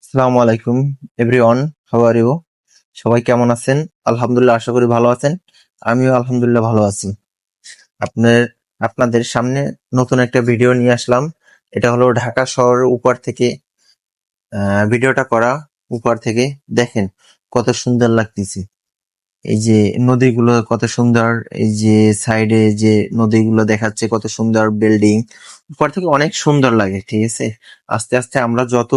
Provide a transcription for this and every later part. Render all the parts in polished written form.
আসসালামু আলাইকুম everyone, how are you? সবাই কেমন আছেন? আলহামদুলিল্লাহ, আশা করি ভালো আছেন। আমিও আলহামদুলিল্লাহ ভালো আছি। আপনার আপনাদের সামনে নতুন একটা ভিডিও নিয়ে আসলাম। এটা হলো ঢাকা শহরের উপর থেকে ভিডিওটা করা। উপর থেকে দেখেন কত সুন্দর লাগতেছে। এই যে নদীগুলো কত সুন্দর, এই যে সাইডে যে নদীগুলো দেখাচ্ছে কত সুন্দর, বিল্ডিং উপর থেকে অনেক সুন্দর লাগে। ঠিক আছে, আস্তে আস্তে আমরা যত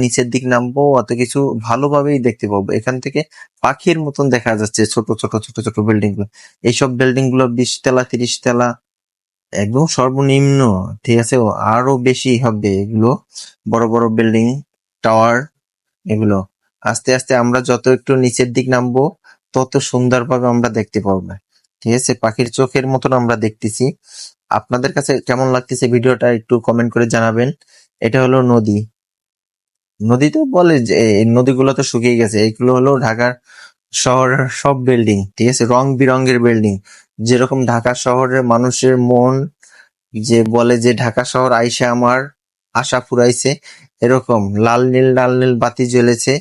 নিচের দিক নামবো অত কিছু ভালোভাবেই দেখতে পাবো। এখান থেকে পাখির মতন দেখা যাচ্ছে ছোট ছোট ছোট ছোট বিল্ডিং গুলো। এইসব বিল্ডিং গুলো 20 তলা 30 তলা, একদম সর্বনিম্ন। ঠিক আছে, আরো বেশি হবে এগুলো, বড় বড় বিল্ডিং, টাওয়ার এগুলো। আস্তে আস্তে আমরা যত একটু নিচের দিক নামবো তত সুন্দরভাবে আমরা দেখতে পাবো। ঠিক আছে, পাখির চোখের মতন আমরা দেখতেছি। আপনাদের কাছে কেমন লাগতেছে ভিডিওটা একটু কমেন্ট করে জানাবেন। এটা হলো নদী। নদী তো বলে যে এই নদীগুলো তো শুকিয়ে গেছে, এইগুলো হলো ঢাকার শহরের সব বিল্ডিং। ঠিক আছে, রং বেরঙের বিল্ডিং। যেরকম ঢাকা শহরের মানুষের মন যে বলে যে ঢাকা শহর আইসা আমার আশা ফুরাইছে, এরকম লাল নীল বাতি জ্বলেছে।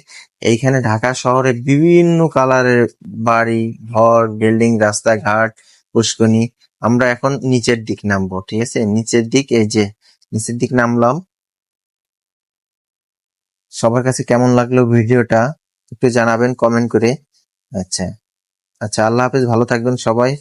এইখানে ঢাকা শহরে বিভিন্ন কালারের বাড়ি, ঘর, বিল্ডিং, রাস্তাঘাট, পুষ্কনি। আমরা এখন নিচের দিক নামবো। ঠিক আছে, নিচের দিক, এই যে নিচের দিক নামলাম। সবার কাছে কেমন লাগলো ভিডিওটা একটু জানাবেন কমেন্ট করে। আচ্ছা, আচ্ছা, আল্লাহ হাফেজ, ভালো থাকবেন সবাই।